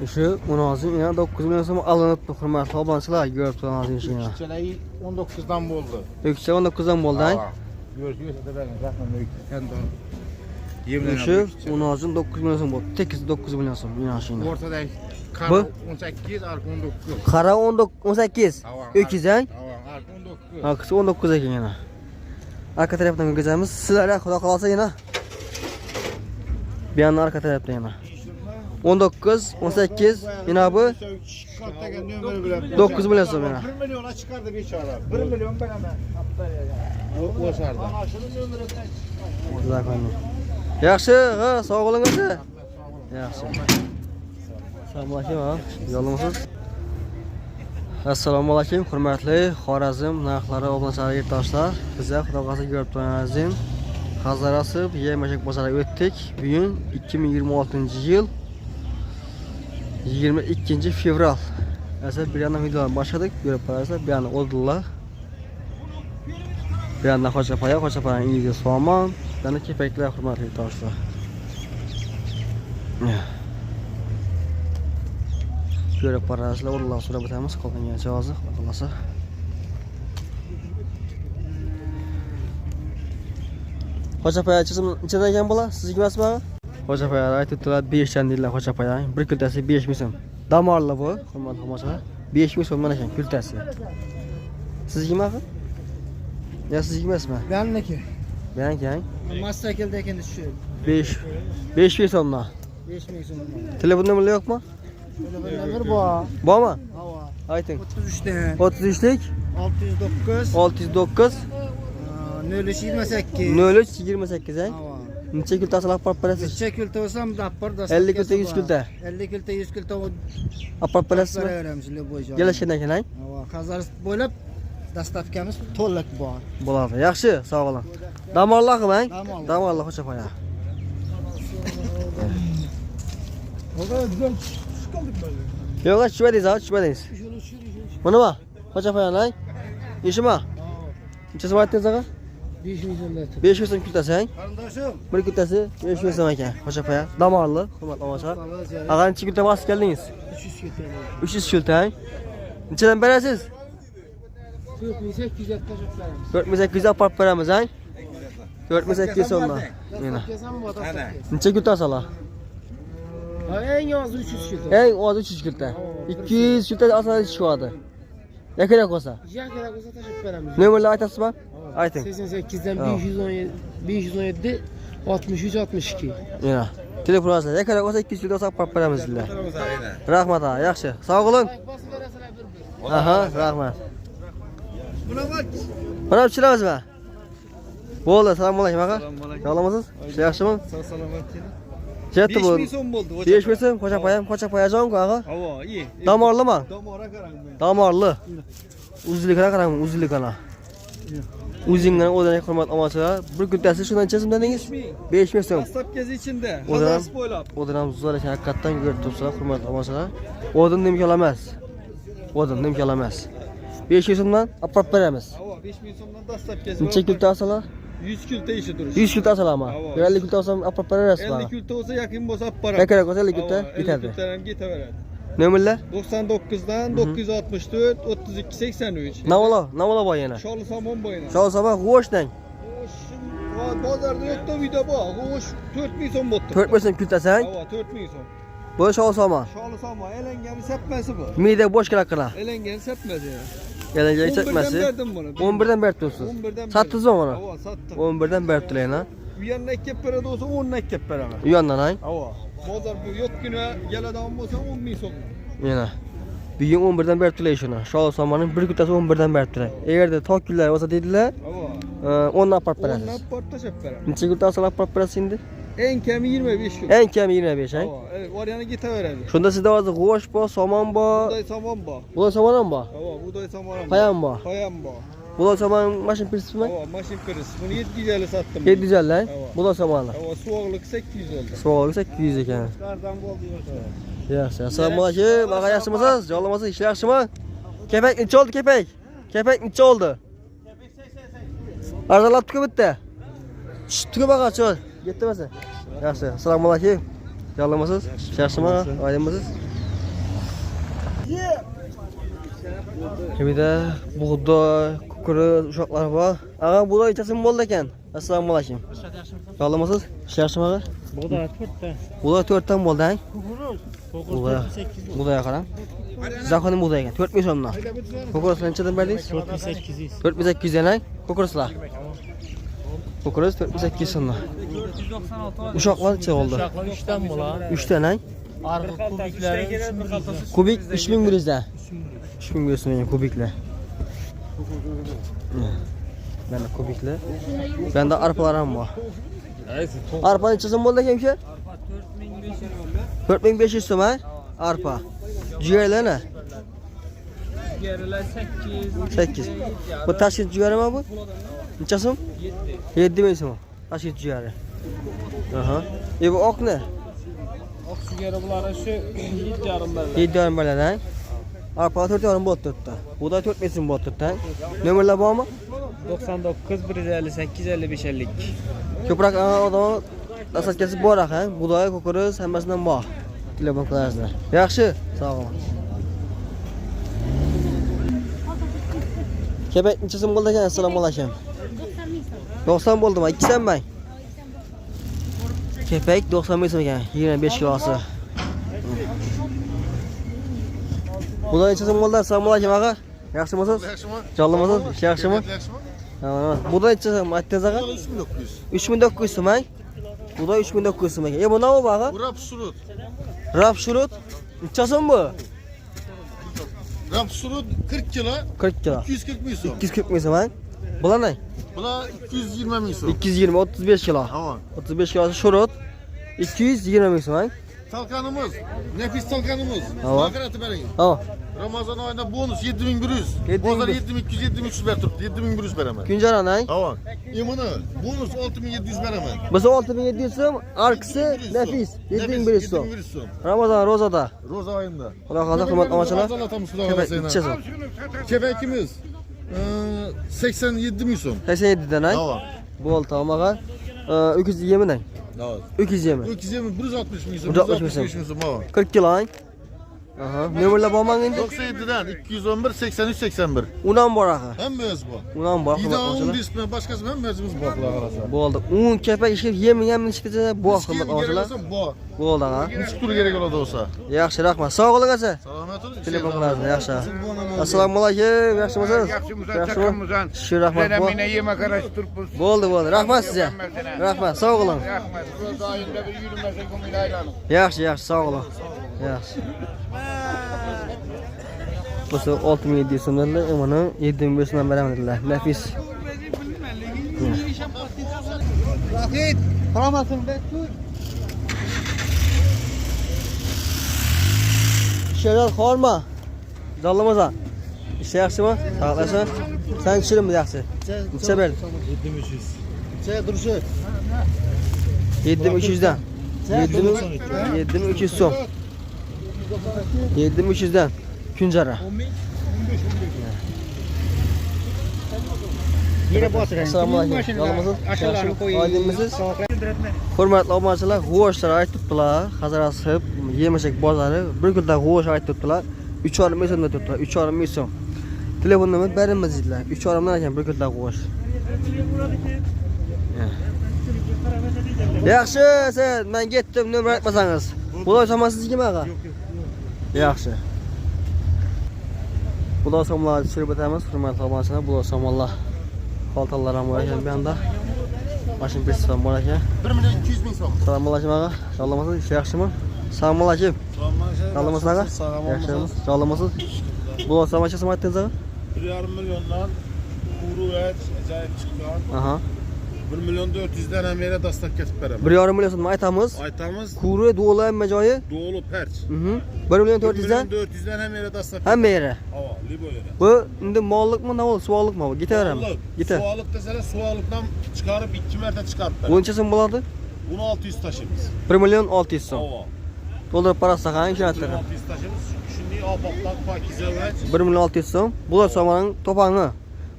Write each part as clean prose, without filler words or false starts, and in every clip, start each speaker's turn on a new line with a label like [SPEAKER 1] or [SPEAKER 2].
[SPEAKER 1] Şu Unaz'ın yine 9 milyon so'm alınıptı hurmatli obunachilar, görüp turganingiz ishini.
[SPEAKER 2] Üççeleyi 19'dan bo'ldi.
[SPEAKER 1] Ökçe 19'dan bo'ldi, ha?
[SPEAKER 2] Görüyorsa da ben rahmet endi.
[SPEAKER 1] Şu Unaz'ın 9 milyon so'm bo'ldi. Tekisi 9 milyon so'm yine ishini.
[SPEAKER 2] Ortada kar
[SPEAKER 1] Bu?
[SPEAKER 2] 18, arka 19.
[SPEAKER 1] Qara 18. Öküz, ha?
[SPEAKER 2] Arka 19.
[SPEAKER 1] Arkası 19 ekan yana. Arka tarafdan göreceğimiz sizlere xudo qalasa yana. Bir yana arka tarafta yana. 19, 18, yine bu 9 milyon so'm yana.
[SPEAKER 2] 1 milyona çıkardı bir çara. 1 milyon ben hemen. O şarda.
[SPEAKER 1] Yaxshi, ha, sog' bo'ling o'zi. Yaxshi. Assalomu alaykum, ha. Yo'lmisiz? Assalomu alaykum, hurmatli Xorazm narxlari obunachilar yurtdoshlar. Bizga xudo qalasa ko'rib turganingizdek, Hazarasib Yemashak bozoriga o'tdik. Bugun 2026-yil 22 fevral. Esa bir yandan videolarni boshladik, ko'rib turasizlar. Bir yandan O'ldillar. Bir yandan Xo'japaya ingiz somon, bir yandan kepaklar hurmatli yurtdoshlar. Ko'rib turasizlar, O'ldillar so'rab o'tamiz, qolgancha hozir xolasa. Xo'japaya ichida ekan bola, sizniki emasmi? Xo'japaya aytibdilar 5 dan deydilar Xo'japaya. Bir kultasi 5 ming so'm. Damorli bu, hurmatli tomoshalar. 5 ming so'm mana ekan kultasi. Sizniki axir? Ya sizniki emasmi?
[SPEAKER 3] Benimki.
[SPEAKER 1] Benimki, ha?
[SPEAKER 3] Mastakilda ekan shu.
[SPEAKER 1] 5 ming so'mdan.
[SPEAKER 3] 5 ming so'm.
[SPEAKER 1] Telefon nomeri yo'qmi?
[SPEAKER 3] Telefon nomeri bor.
[SPEAKER 1] Bormi?
[SPEAKER 3] Hava.
[SPEAKER 1] Ayting.
[SPEAKER 3] 33 dan
[SPEAKER 1] 33lik
[SPEAKER 3] 609
[SPEAKER 1] 609
[SPEAKER 3] 0328
[SPEAKER 1] 0328, ha?
[SPEAKER 3] Hava.
[SPEAKER 1] Necha kultasi olib berasiz?
[SPEAKER 3] Necha kulta olsam dapar da
[SPEAKER 1] 50 kulta 100 kulta.
[SPEAKER 3] 50 kulta 100 kulta
[SPEAKER 1] Olib berasizmi?
[SPEAKER 3] beraveramiz bo'yicha.
[SPEAKER 1] Kelishgandan keyin, ha?
[SPEAKER 3] Hava. Hazar bo'ylab dastavkamiz to'liq bor.
[SPEAKER 1] Bo'ladi. Yaxshi, sog' bo'ling. Damorlarmi, ha?
[SPEAKER 3] Damorlar.
[SPEAKER 1] Damorlar Xo'japaya. Yo'q, tushmadingiz, ha, tushmadingiz. Bunimi? Xo'japaya, ha? Ishimi? Necha so'm aytdingiz, aga?
[SPEAKER 3] 5 ming so'm.
[SPEAKER 1] 5 ming so'm kultasi, ha?
[SPEAKER 3] Qarindoshim.
[SPEAKER 1] Bir kultasi 5 ming so'm ekan. Xo'japaya. Damorli, hurmatli tomoshalar. Aga necha kulta bosib keldingiz?
[SPEAKER 3] 300 kulta.
[SPEAKER 1] 300 kulta, ha? Nechadan berasiz?
[SPEAKER 3] 4800 qo'shib beramiz.
[SPEAKER 1] 4800 olib beramiz, ha? 4800 so'mdan. Mana. Necha kulta solar?
[SPEAKER 3] Eng oz 300 kulta.
[SPEAKER 1] Eng oz 300 kulta. 200 kulta asosan chiqadi. Yakara qo'sa.
[SPEAKER 3] Yakara qo'sa tashib beramiz.
[SPEAKER 1] Nomerni aytasizmi? Ayting.
[SPEAKER 3] 88 dan 517 63 62.
[SPEAKER 1] Mana. Telefon asli. Yakara qo'sa 200 kulta olib beramiz sizlar. Rahmat, ha, yaxshi. Sog' bo'ling. Aha, rahmat. Buna tushunamizmi? Bo'ldi, assalomu alaykum, aka. Yo'qlamisiz? Yaxshimi?
[SPEAKER 2] Salomat keling.
[SPEAKER 1] Jetdi bu.
[SPEAKER 2] 5 ming so'm bo'ldi.
[SPEAKER 1] 5 ming so'm, Xo'japayajon-ku, aka.
[SPEAKER 2] Havo, iyi.
[SPEAKER 1] Damorlimi?
[SPEAKER 2] Damora qarang.
[SPEAKER 1] Damorli. Uzillikana qarang, uzillikana. O'zingdan o'zingga hurmat olmasalar, bir kultasi shundan necha so'm dedingiz? 5 ming so'm.
[SPEAKER 2] Dastavkasi ichida.
[SPEAKER 1] O'zim
[SPEAKER 2] Hazar bo'ylab.
[SPEAKER 1] o'zim zo'r ekan, haqiqatdan ko'rib turibsizlar, hurmat olmasalar. O'zim nimkol emas. O'zim nimkol emas. 5 ming so'mdan olib beramiz.
[SPEAKER 2] Havo, 5 ming so'mdan dastavkasi.
[SPEAKER 1] Necha kulta olsalar?
[SPEAKER 2] 100 kulta ishi turish.
[SPEAKER 1] 100 kulta olsalarmi? 50 kulta olsam olib berasizmi?
[SPEAKER 2] 50 kulta olsa yaqin bo'lsa olib boramiz.
[SPEAKER 1] Yakara qo'sa 50 kulta ketadi.
[SPEAKER 2] 50 kultadan ketaveradi.
[SPEAKER 1] Nomerlar?
[SPEAKER 2] 99 dan 964 32 83.
[SPEAKER 1] Navola bor yana.
[SPEAKER 2] Sholi somon bo'yina.
[SPEAKER 1] Shovsama g'o'shdan.
[SPEAKER 2] Bozorda yo'qda video bor. G'o'sh 4000 so'm bo'pti.
[SPEAKER 1] 4 ming so'm kultasi, ha?
[SPEAKER 2] Havo 4000 so'm.
[SPEAKER 1] Bu shovsama.
[SPEAKER 2] Sholi somon elangani sapmasi bu.
[SPEAKER 1] Miyda bo'sh kelaqana.
[SPEAKER 2] Elangani sapmasi.
[SPEAKER 1] Yalanjak chakmasi. 11 dan berib tursiz.
[SPEAKER 2] 11 dan.
[SPEAKER 1] Satdingizmi mana?
[SPEAKER 2] Havo, satdim.
[SPEAKER 1] 11 dan berib turayna.
[SPEAKER 2] Bu yandan kelib beradi bo'lsa 10 dan kelib beraman.
[SPEAKER 1] U yondan, ha?
[SPEAKER 2] Havo. Bozor bu yo'qgina yaladan bo'lsa 10 ming so'm.
[SPEAKER 1] Mana. Bugun 11 dan berib turay shuni. Shovsamaning bir kultasi 11 dan berib turay. Agarda to'killar bo'lsa deydilar,
[SPEAKER 2] Havo.
[SPEAKER 1] 10 dan olib
[SPEAKER 2] 10
[SPEAKER 1] berasiz.
[SPEAKER 2] dan portashib beraman.
[SPEAKER 1] Necha kulta olsalar olib berasiz endi?
[SPEAKER 2] Eng kami 25 kun.
[SPEAKER 1] Eng kam 25, ha?
[SPEAKER 2] Havo. Var yana ketaveradi.
[SPEAKER 1] Shunda sizda hozir g'o'sh bor, somon bor.
[SPEAKER 2] Buday somon bor.
[SPEAKER 1] Bular somon ham bor.
[SPEAKER 2] Havo, buday somon ham.
[SPEAKER 1] Payam bor.
[SPEAKER 2] Payam bor.
[SPEAKER 1] Bular somon mashin pirsizmi?
[SPEAKER 2] Havo, mashin kiris. Buni 750 satdim.
[SPEAKER 1] 750, ha?
[SPEAKER 2] Havo.
[SPEAKER 1] Bular somonlar.
[SPEAKER 2] Havo, sovuqlik 800 oldu.
[SPEAKER 1] Sovuqlik 800 ekan.
[SPEAKER 2] Qardan bo'ldi yo'q.
[SPEAKER 1] Yaxshi. Assalomu alaykum. Aga yaxshimisiz? Jo'g'lamasiz, ishlar yaxshimi? Kepak necha oldi kepak? Kepak necha oldi? Kepak 80. Arzonlabdi-ku bitta. Tushdi baqa cho'l. Yetdimasa? Yaxshi. Assalomu alaykum. Jo'g'lamasiz, ishlar yaxshimi? Oydinmisiz? Kimide buğday, kukuru, uşaqlar var. Ağa buğday içəsin boldu ekan. Assalomu alaykum. Sağlamısınız? Yaxşımı ağa?
[SPEAKER 3] Buğday 4'te.
[SPEAKER 1] Buğday 4'ten boldu ha?
[SPEAKER 3] Kukuruz 800.
[SPEAKER 1] Buğdaya qaram. Zaxoning buğday ekan. 4000 so'mdan. Kukuruz nechadan berdingiz?
[SPEAKER 3] 4800.
[SPEAKER 1] 4800 dan. Kukuruzlar. Kukuruz 4800 so'mdan. Uşaqlar necha oldu?
[SPEAKER 3] Uşaqlar 3'ten bola.
[SPEAKER 1] 3 dan.
[SPEAKER 3] Arka kubikleri 3100.
[SPEAKER 1] Kubik 3100 dan. 3100 so'm kubiklar. Bende kubikli. Bende arpalar ham bor. Arpa necha so'm bo'ldi ekan uka? 4500 so'm ha? Arpa. Jigarlar ne?
[SPEAKER 4] Jigarlar 8.
[SPEAKER 1] 8. Bu Toshkent jigari mi bu? Necha so'm? 7000 so'm. Toshkent jigari. Aha. Bu oq ne?
[SPEAKER 4] Oq sigara buları şu 7,5 berdi.
[SPEAKER 1] 7,5 beradi ha? Arpa 4,5 bo'ldi 4ta. Buğday 4000 so'm bo'ldi 4ta. Nomerlar bormi?
[SPEAKER 4] 99 158 55 50.
[SPEAKER 1] Ko'proq odam dasatkasi bor ha. Buğday, ko'koriz hammasidan bor. Telefon qilasizlar. Yaxshi, sog' bo'ling. Kepek necha so'm bo'ldi ekan? Assalomu alaykum. 90 bo'ldimi? 2 so'm bang. Kepek 90 ming so'm ekan. 25 kilosi. Buğday necha so'm bo'ldi? Assalomu alaykum ağa. Yaxshimisiz?
[SPEAKER 2] Yaxshimi?
[SPEAKER 1] Jonlimisiz? Yaxshimi?
[SPEAKER 2] Yaxshimi?
[SPEAKER 1] Ha, buğday necha so'm? Aytdingiz ağa?
[SPEAKER 2] 3900.
[SPEAKER 1] 3900 so'm ha? Buğday 3900 so'm ekan. Bu nima bu ağa?
[SPEAKER 2] Rap surut.
[SPEAKER 1] Rap şurut. Necha so'm bu?
[SPEAKER 2] Rap surut 40 kilo.
[SPEAKER 1] 40 kilo.
[SPEAKER 2] 240 ming so'm.
[SPEAKER 1] 240 ming so'm ha? Bular ne?
[SPEAKER 2] Bular 220 ming so'm.
[SPEAKER 1] 220, 35 kilo.
[SPEAKER 2] Tamam.
[SPEAKER 1] 35 kilo şurut. 220 ming so'm ha?
[SPEAKER 2] Talkanımız, nefis talkanımız.
[SPEAKER 1] Tamam.
[SPEAKER 2] Bakaratı verin.
[SPEAKER 1] Ha.
[SPEAKER 2] Ramazan ayında bonus 7100.
[SPEAKER 1] 7100.
[SPEAKER 2] Bozlar 7200, 7300 ver tuttu. 7100 veremem.
[SPEAKER 1] Kunjaran ha?
[SPEAKER 2] Tamam. İmını bonus 6700 veremem.
[SPEAKER 1] Biz 6700 so'm, arkisi nefis 7100 so'm.
[SPEAKER 2] 7100 so'm.
[SPEAKER 1] Ramazan rozada.
[SPEAKER 2] Roza ayında.
[SPEAKER 1] Xudo xohlasa hurmatli omachilar.
[SPEAKER 2] Ramazan atamız Xudo
[SPEAKER 1] Kepek
[SPEAKER 2] xohlasa.
[SPEAKER 1] necha so'm?
[SPEAKER 2] Kepekimiz 87 ming so'm.
[SPEAKER 1] 87 dan ha?
[SPEAKER 2] Tamam.
[SPEAKER 1] Bo'ldi, tamam ağa. 220 dan.
[SPEAKER 2] Tamam.
[SPEAKER 1] 220.
[SPEAKER 2] 220 160 ming so'm.
[SPEAKER 1] 165
[SPEAKER 2] ming so'm. Tamam.
[SPEAKER 1] 40 kilo ha? Aha. Nomerlar bormi endi?
[SPEAKER 2] 97'den 211 83 81.
[SPEAKER 1] Undan bor ağa.
[SPEAKER 2] Hemmemiz bu.
[SPEAKER 1] Undan bor.
[SPEAKER 2] İdağın disipline başkası hemmemiz bu akla kalasa.
[SPEAKER 1] Bo'ldi. 10 kepek ishib yemin ishgacha bu xizmat olasizlar.
[SPEAKER 2] Bu.
[SPEAKER 1] Bo'ldi ağa.
[SPEAKER 2] Üç tur gerek oldu olsa.
[SPEAKER 1] Yaxshi, rahmat. Sog' bo'ling aka.
[SPEAKER 2] Selamet olun.
[SPEAKER 1] Telefon qilasizlar, yaxshi. Assalomu alaykum. Yaxshimisiz?
[SPEAKER 5] Yaxshimizdan.
[SPEAKER 1] Shu rahmat.
[SPEAKER 5] Mine yemek araştırıp
[SPEAKER 1] Bo'ldi. Rahmat sizga. Rahmat. Sog' bo'ling.
[SPEAKER 5] Rahmet. Burada ayında bir yürümese kumuyla aylanım.
[SPEAKER 1] Yaxshi, sog' bo'ling. Yaxshi. Bu 6700 so'mdan mana 7500 so'mdan beraman dedilar. Nafis.
[SPEAKER 3] Vakit. Qaramasın be.
[SPEAKER 1] Sheral xorma. Zallamazan. İşte yaxshimi? Sağlasın. Sen tushirimi yaxshi? Necha berdi?
[SPEAKER 3] 7500. Şey duruşu.
[SPEAKER 1] 7300 dan. 7300 so'm. 7300 dan. Kunjara.
[SPEAKER 3] Yine batırın.
[SPEAKER 1] Assalomu alaykum. Yolumisiz?
[SPEAKER 3] Aşağılarını koyun.
[SPEAKER 1] Oydinmisiz? Hurmatli obunachilar, g'o'shlar aytibdilar. Hazarasib Yemashak bozori bir kunda g'o'sh aytibdilar. 3,5 ming so'mda turibdilar. 3,5 ming so'm. Telefon nomer beramiz dedilar. 3,5 mingdan ekan bir kunda g'o'sh. Yaxshi, sen men ketdim, nomer aytmasangiz. Xudo so'masin kim ağa? Yaxshi. Xudo so'mlarni tushirib o'tamiz. Hurmatli obunachilar, xudo so'mlar. Xaltalar ham bor ekan bu yoqda. Mashin pesi ham bor ekan.
[SPEAKER 2] 1 milyon 200 ming so'm.
[SPEAKER 1] Assalomu alaykum ağa. Sog'lomsiz? Yaxshimi? Assalomu alaykum. Sog'lomsiz ağa? Yaxshimi? Sog'lomsiz? Bu samacha so'm aytdingiz ağa?
[SPEAKER 6] 1,5 milyondan kuru et acayip çıkan.
[SPEAKER 1] Aha.
[SPEAKER 6] 1 milyon 400'den hem yere dastak kesip veremem.
[SPEAKER 1] 1,5 million so'm aytamiz.
[SPEAKER 6] Aytamız
[SPEAKER 1] Kuru, do'la hamma joyi.
[SPEAKER 6] doğulu perç.
[SPEAKER 1] 1 million
[SPEAKER 6] 1
[SPEAKER 1] 400 dan
[SPEAKER 6] milyon 400'den hem yere dastak
[SPEAKER 1] hamma yeri.
[SPEAKER 6] Hava, libo yere.
[SPEAKER 1] Bu endi mollikmi, nima bo'ldi? Suvoqlikmi bu? Gitaverami? Gita.
[SPEAKER 6] Sualık deseler sualıktan çıkarıp 2 merte çıkarıp
[SPEAKER 1] Bu
[SPEAKER 6] verelim.
[SPEAKER 1] necha so'm bo'ladi?
[SPEAKER 6] Bunu 600 taşırız.
[SPEAKER 1] 1 million 600 so'm.
[SPEAKER 6] Hava.
[SPEAKER 1] To'ldirib qarasa qani
[SPEAKER 6] Bunu
[SPEAKER 1] ishonatlar.
[SPEAKER 6] 600 taşırız. Şimdi abatlak pakize ve
[SPEAKER 1] 1 million 600 so'm. Bular so'maning to'pog'i.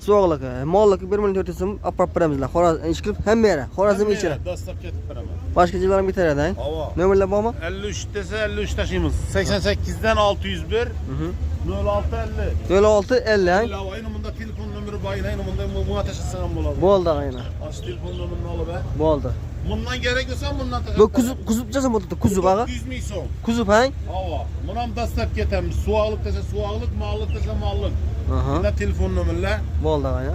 [SPEAKER 1] Suvoqligi, molligi 1 million 400 so'm olib berib beramizlar. Xorazm ish qilib hamma yeri. Xorazm ichira.
[SPEAKER 6] dastak kesip veremem.
[SPEAKER 1] Başka cilalarım biter eden.
[SPEAKER 6] Hava.
[SPEAKER 1] Nömerler var mı?
[SPEAKER 6] 53 dese 53 taşıyımız. 88'den 601. 0650.
[SPEAKER 1] 06 50 ha.
[SPEAKER 6] Ila aynımında telefon nömrü bayın aynımında bu ateşe sığan buladı.
[SPEAKER 1] Bo'ldi ayna.
[SPEAKER 6] Aç telefon nömrünü alı be.
[SPEAKER 1] Bo'ldi.
[SPEAKER 6] Bundan gerekiyorsa bundan taşıyın.
[SPEAKER 1] Bu kuzup jasam bo'ldi. Kuzub ağa.
[SPEAKER 6] 900 ming so'm.
[SPEAKER 1] Kuzub ha.
[SPEAKER 6] Hava. Bunam dastlab ketamiz. Suağlık dese suağlık, mağlık dese mağlık.
[SPEAKER 1] Aha.
[SPEAKER 6] Bunda telefon nömrüler.
[SPEAKER 1] Bo'ldi ayna.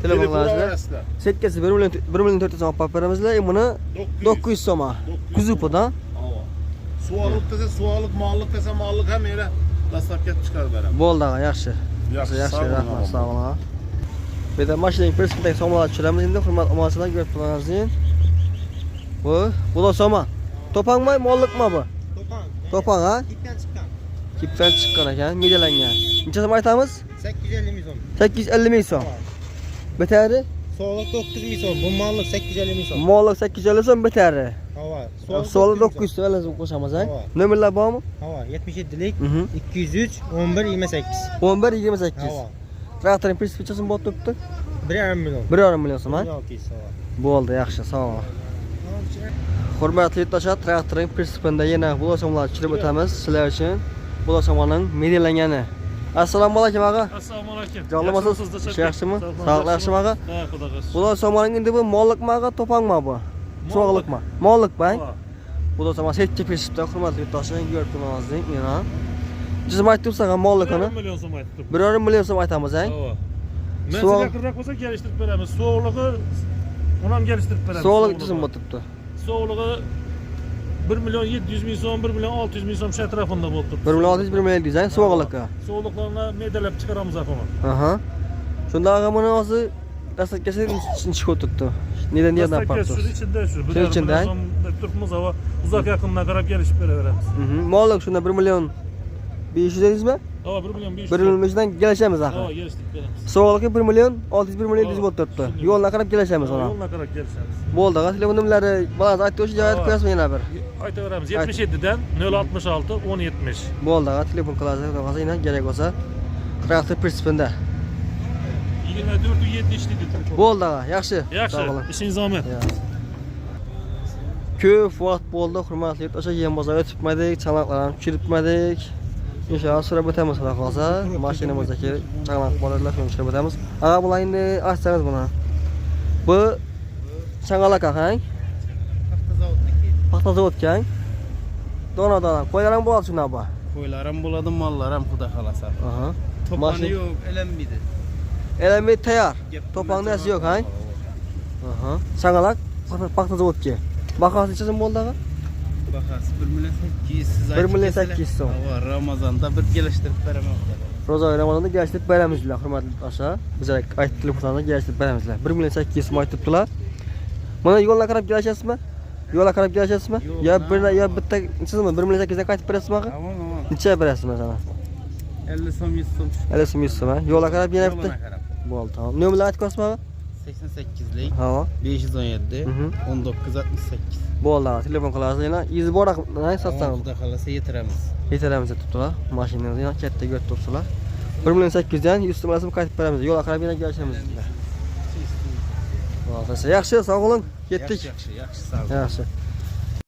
[SPEAKER 6] Telefon
[SPEAKER 1] Telefonlaringizda
[SPEAKER 6] arasida.
[SPEAKER 1] setkasi 1 million 400 so'm olib beramizlar. Buni 900 so'm. Kuzubida.
[SPEAKER 6] Hava. Suağlık dese suağlık, mağlık dese mağlık hem öyle dastlab ket çıkar berem.
[SPEAKER 1] Bo'ldi ağa, yaxshi.
[SPEAKER 6] Yaxshi,
[SPEAKER 1] Yaxshi,
[SPEAKER 6] sağ olun,
[SPEAKER 1] rahmat,
[SPEAKER 6] ağa.
[SPEAKER 1] sog' bo'ling ağa. Bu yerda mashinaning perspektivasini so'mlarga tushiramiz endi, hurmat omonatlar ko'rib turganingizdek. Bu da so'ma. To'pangmi, molliqmi bu? To'pang ha?
[SPEAKER 3] İpten çıkan.
[SPEAKER 1] Kipdan chiqqan ekan, medalangan. Necha so'm aytamiz?
[SPEAKER 3] 850 ming so'm.
[SPEAKER 1] 850 ming so'm. Bitari?
[SPEAKER 3] Soğuk 9 ming so'm. Bu mallık 850 ming so'm.
[SPEAKER 1] Molliq 850 so'm bitari.
[SPEAKER 3] Hava.
[SPEAKER 1] So'li 900 so'm lazım qo'shamiz ha.
[SPEAKER 3] Hava.
[SPEAKER 1] Nomerlar bormi?
[SPEAKER 3] Hava 77'lik
[SPEAKER 1] Mhm.
[SPEAKER 3] 203 11 28.
[SPEAKER 1] 11 28.
[SPEAKER 3] Hava.
[SPEAKER 1] Traktorning perspektivasi bo'lib turibdi.
[SPEAKER 3] 1,5 million.
[SPEAKER 1] 1,5 million so'm ha.
[SPEAKER 3] 1600 hava.
[SPEAKER 1] Bo'ldi, yaxshi, sog' bo'ling. Hurmatli yurtdoshlar, traktorning prinsipida yana blosomlar tushirib o'tamiz sizlar uchun. Blosomaning medalangani. Assalomu alaykum ağa.
[SPEAKER 4] Assalomu alaykum.
[SPEAKER 1] Jonlimisiz? Yaxshimi? Sog'lik yaxshimi ağa?
[SPEAKER 4] Ha, xudo xo'sh.
[SPEAKER 1] Blosomaning endi bu molliqmi ağa, to'pangmi bu? So'g'liqmi? Molliq bang.
[SPEAKER 4] Ha.
[SPEAKER 1] Blosoma setga prinsipda hurmatli yurtdoshlar ko'rib turganingizdek, yana. Siz aytibsiz molliqini
[SPEAKER 4] 1 million so'm aytdim.
[SPEAKER 1] 1,5 million so'm aytamiz ha.
[SPEAKER 4] Hava.
[SPEAKER 1] Soğuk-
[SPEAKER 4] Men yaqinroq bo'lsa kelishtirib beramiz. Sovuqligi uni ham kelishtirib beramiz.
[SPEAKER 1] So'g'liq tizim bo'libdi.
[SPEAKER 4] Sovuqligi 1 million 700 ming so'm, 1 million 600 ming so'm shu atrofida bo'lib turibdi.
[SPEAKER 1] 1 million 600 1 million dizayne so'g'liqqa.
[SPEAKER 4] Sovuqlarni medalab chiqaramiz afon.
[SPEAKER 1] Aha. Shunda ağa buni hozir dastlabkasi chiqib o'tibdi. Neden yerdan
[SPEAKER 4] Dastlabki
[SPEAKER 1] apartdi?
[SPEAKER 4] shu ichida shu.
[SPEAKER 1] Shu ichida?
[SPEAKER 4] Turibmiz va uzoq yaqindan qarab kelishib beraveramiz.
[SPEAKER 1] Molliq shunda 1 million 500 deysizmi?
[SPEAKER 4] Ha, 1 million 500.
[SPEAKER 1] 1 million 500dan kelishamiz
[SPEAKER 4] Ha,
[SPEAKER 1] axir.
[SPEAKER 4] kelishtirib beramiz.
[SPEAKER 1] So'g'liqqa 1 million 600 1 million deb bo'lib turibdi. Yo'ldan qarab kelishamiz ona.
[SPEAKER 4] Yo'ldan qarab kelishamiz.
[SPEAKER 1] Bo'ldi, ağa telefon nomerlari baland aytib o'sha joyga qo'yasizmi yana bir?
[SPEAKER 4] Aytaveramiz 77 dan 066 1070.
[SPEAKER 1] Bo'ldi, ağa telefon qilasizlar, hozir yana kerak bo'lsa traktor prinsipida.
[SPEAKER 4] 24 ishlaydi.
[SPEAKER 1] Bo'ldi, ağa, yaxshi.
[SPEAKER 4] Yaxshi,
[SPEAKER 1] Sog' bo'ling.
[SPEAKER 4] ishingiz omad.
[SPEAKER 1] Ko'p vaqt bo'ldi, hurmatli yurtdoshlar, yem bozor o'tibmadik, chanoqlarni tushiribmadik. Inshaalloh so'rab o'tamiz xudo xohlasa. Mashinamizdagi chanoq bolalar shuni tushirib o'tamiz. Ağa bular endi ochsangiz buni. Bu changaloq aqang. Paxta zavodkan. Dona. Qo'ylar ham bo'ladi shuna bu.
[SPEAKER 7] Qo'ylar ham bo'ladi, mollar ham xudo xolasa.
[SPEAKER 1] Aha.
[SPEAKER 7] To'pani yo'q, elanmaydi.
[SPEAKER 1] Elamay tayyor. To'pongni yo'q, ha? Aha. Changaloq paxta zavodga. Bahasi necha so'm bo'ldi ağa?
[SPEAKER 7] Bahasi 1 million 800 siz
[SPEAKER 1] 1 million 800 so'm.
[SPEAKER 7] Va Ramazonda bir kelishtirib beraman.
[SPEAKER 1] Ro'za Ramazonda kelishtirib beramizlar, hurmatli yurtdoshlar. Bizlar aytib telefonda kelishtirib beramizlar. 1 million 800 so'm aytibdilar. Mana yo'lga qarab kelishasizmi? Yo'lga qarab kelishasizmi? Yo bitta necha so'm 1 million 800 dan qaytib berasizmi ağa?
[SPEAKER 7] Aman.
[SPEAKER 1] Necha berasiz masalan?
[SPEAKER 7] 50 so'm 100 so'm.
[SPEAKER 1] 50 so'm 100 so'm. Yo'lga qarab yana bitta. Bo'ldi, tamam. Nomerlar aytib ko'rsatma ağa?
[SPEAKER 7] 88lik
[SPEAKER 1] Ha.
[SPEAKER 7] 517
[SPEAKER 1] Mhm.
[SPEAKER 7] 1968.
[SPEAKER 1] Bo'ldi, ağa, telefon qilasiz yana. Izi bor aqmdan satsam.
[SPEAKER 7] Xudo xolasa yetiramiz.
[SPEAKER 1] Yetaramiz debdilar. Mashinani yana katta ko'rib turibsizlar. 1 million 800 dan 100 so'm rasm qaytib beramiz. Yo'lga qarab yana kelishamiz dedilar. Bo'ldi, yaxshi, sog' bo'ling. Ketdik.
[SPEAKER 7] Yaxshi, sog' bo'ling.
[SPEAKER 1] Yaxshi.